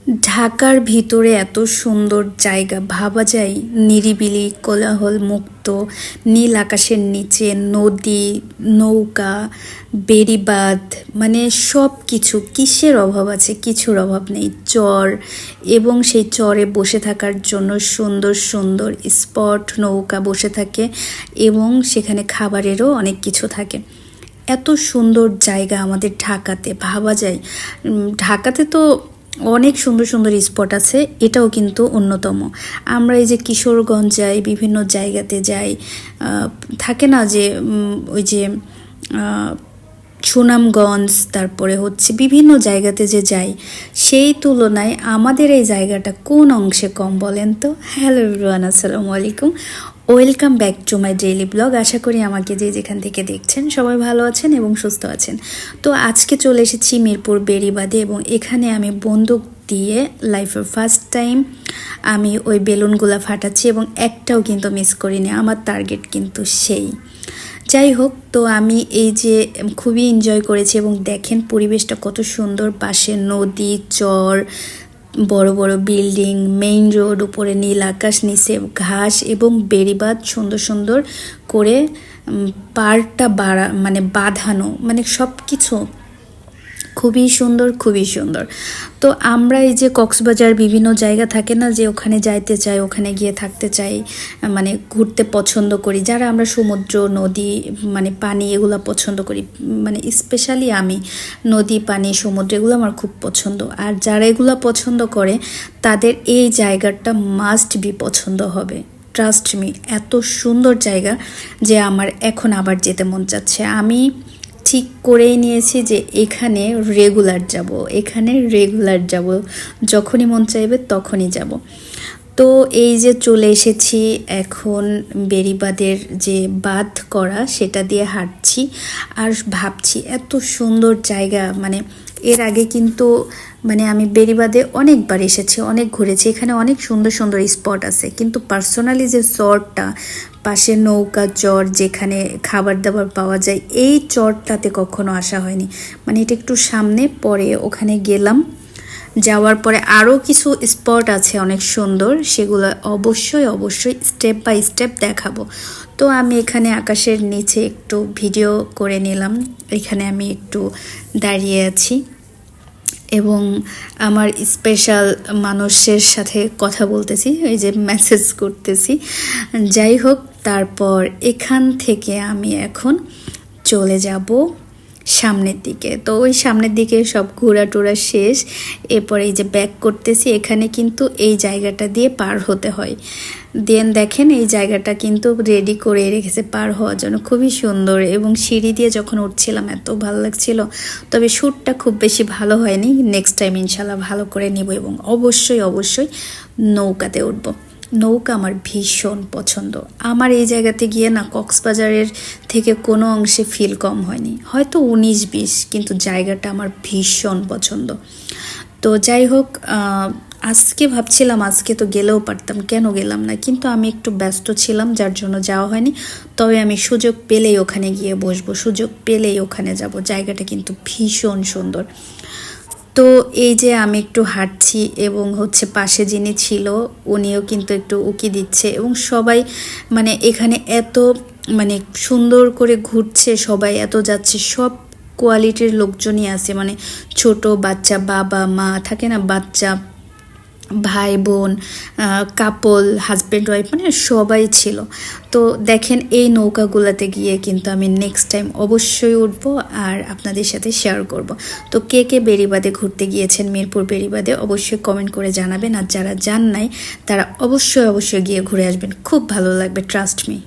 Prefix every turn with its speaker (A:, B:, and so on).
A: ঢাকার ভিতরে এত সুন্দর জায়গা ভাবা যায়, নিরিবিলি কোলাহল মুক্ত নীল আকাশের নিচে নদী, নৌকা, বেড়িবাঁধ, মানে সব কিছু। কিসের অভাব আছে? কিছুর অভাব নেই। চর এবং সেই চরে বসে থাকার জন্য সুন্দর সুন্দর স্পট, নৌকা বসে থাকে এবং সেখানে খাবারেরও অনেক কিছু থাকে। এত সুন্দর জায়গা আমাদের ঢাকাতে, ভাবা যায়। ঢাকাতে তো অনেক সুন্দর সুন্দর স্পট আছে, এটাও কিন্তু অন্যতম। আমরা এই যে কিশোরগঞ্জ যাই, বিভিন্ন জায়গাতে যাই, থাকে না যে ওই যে সুনামগঞ্জ, তারপরে হচ্ছে বিভিন্ন জায়গাতে যে যাই, সেই তুলনায় আমাদের এই জায়গাটা কোন অংশে কম বলেন তো? হ্যালো এভরিওয়ান, আসসালামু আলাইকুম, welcome back to my daily blog. আশা করি আমাকে যে যেখান থেকে দেখছেন সবাই ভালো আছেন এবং সুস্থ আছেন। তো আজকে চলে এসেছি মিরপুর বেড়িবাঁধে এবং এখানে আমি বন্দুক দিয়ে লাইফের ফার্স্ট টাইম আমি ওই বেলুনগুলা ফাটাচ্ছি এবং একটাও কিন্তু মিস করিনি। আমার টার্গেট কিন্তু সেই। যাই হোক, তো আমি এই যে খুবই এনজয় করেছি এবং দেখেন পরিবেশটা কত সুন্দর। পাশে নদী, চর, বড় বড় বিল্ডিং, মেইন রোড, উপরে নীল আকাশ, নিচে ঘাস এবং বেড়িবাঁধ সুন্দর সুন্দর করে পাড়টা বাঁধানো, মানে সব কিছু খুবই সুন্দর, খুবই সুন্দর। তো আমরা এই যে কক্সবাজার বিভিন্ন জায়গা থাকে না, যে ওখানে যাইতে চাই, ওখানে গিয়ে থাকতে চাই, মানে ঘুরতে পছন্দ করি, যারা আমরা সমুদ্র, নদী, মানে পানি এগুলো পছন্দ করি, মানে স্পেশালি আমি নদী, পানি, সমুদ্র এগুলো আমার খুব পছন্দ। আর যারা এগুলো পছন্দ করে তাদের এই জায়গাটা মাস্ট বি পছন্দ হবে। ট্রাস্ট মি, এত সুন্দর জায়গা যে আমার এখন আবার যেতে মন চাচ্ছে। আমি ঠিক করেই নিয়েছি যে এখানে রেগুলার যাব, যখনই মন চাইবে তখনই যাব। তো এই যে চলে এসেছি এখন বেড়িবাঁধের যে বাঁধ করা সেটা দিয়ে হাঁটছি আর ভাবছি এত সুন্দর জায়গা। মানে এর আগে কিন্তু আমি বেড়িবাঁধে অনেকবার এসেছি, অনেক ঘুরেছি, এখানে অনেক সুন্দর সুন্দর স্পট আছে, কিন্তু পার্সোনালি যে চরটা, পাশে নৌকা চর যেখানে খাবার দাবার পাওয়া যায়, এই চরটাতে কখনো আসা হয়নি। মানে এটা একটু সামনে, পরে ওখানে গেলাম, যাওয়ার পরে আরও কিছু স্পট আছে অনেক সুন্দর, সেগুলো অবশ্যই অবশ্যই স্টেপ বাই স্টেপ দেখাবো। তো আমি এখানে আকাশের নিচে একটু ভিডিও করে নিলাম, এখানে আমি একটু দাঁড়িয়ে আছি এবং আমার স্পেশাল মানুষের সাথে কথা বলতেছি, এই যে মেসেজ করতেছি। যাই হোক, তারপর এখান থেকে আমি এখন চলে যাব সামনের দিকে। তো ওই সামনের দিকে সব ঘোরা টোরা শেষ, এরপরে এই যে ব্যাক করতেছি, এখানে কিন্তু এই জায়গাটা দিয়ে পার হতে হয়। দেখেন এই জায়গাটা কিন্তু রেডি করে রেখেছে পার হওয়ার জন্য, খুবই সুন্দর। এবং সিঁড়ি দিয়ে যখন উঠছিলাম এত ভালো লাগছিল। তবে শ্যুটটা খুব বেশি ভালো হয়নি, নেক্সট টাইম ইনশাল্লাহ ভালো করে নিব এবং অবশ্যই অবশ্যই নৌকাতে উঠব। নৌকা আমার ভীষণ পছন্দ। আমার এই জায়গাতে গিয়ে না কক্সবাজারের থেকে কোনো অংশে ফিল কম হয়নি, হয়তো 19-20, কিন্তু জায়গাটা আমার ভীষণ পছন্দ। তো যাই হোক, আজকে ভাবছিলাম আজকে তো গেলেও পারতাম, কেন গেলাম না, কিন্তু আমি একটু ব্যস্ত ছিলাম যার জন্য যাওয়া হয়নি। তবে আমি সুযোগ পেলেই ওখানে গিয়ে বসবো, সুযোগ পেলেই ওখানে যাব। জায়গাটা কিন্তু ভীষণ সুন্দর। তো এই যে আমি একটু হাঁটছি এবং হচ্ছে পাশে যিনি ছিল উনিও কিন্তু একটু উকি দিচ্ছে এবং সবাই এখানে এত সুন্দর করে ঘুরছে, সবাই এত যাচ্ছে, সব কোয়ালিটির লোকজনই আছে, ছোট বাচ্চা, বাবা মা থাকে না, বাচ্চা, ভাই বোন, কাপল, হাজব্যান্ড ওয়াইফ, সবাই ছিল। তো দেখেন এই নৌকাগুলোতে গিয়ে কিন্তু আমি নেক্সট টাইম অবশ্যই উঠবো আর আপনাদের সাথে শেয়ার করব। তো কে কে বেড়িবাঁধে ঘুরতে গিয়েছেন, মিরপুর বেড়িবাঁধে, অবশ্যই কমেন্ট করে জানাবেন। আর যারা যান নাই তারা অবশ্যই অবশ্যই গিয়ে ঘুরে আসবেন, খুব ভালো লাগবে, ট্রাস্ট মি।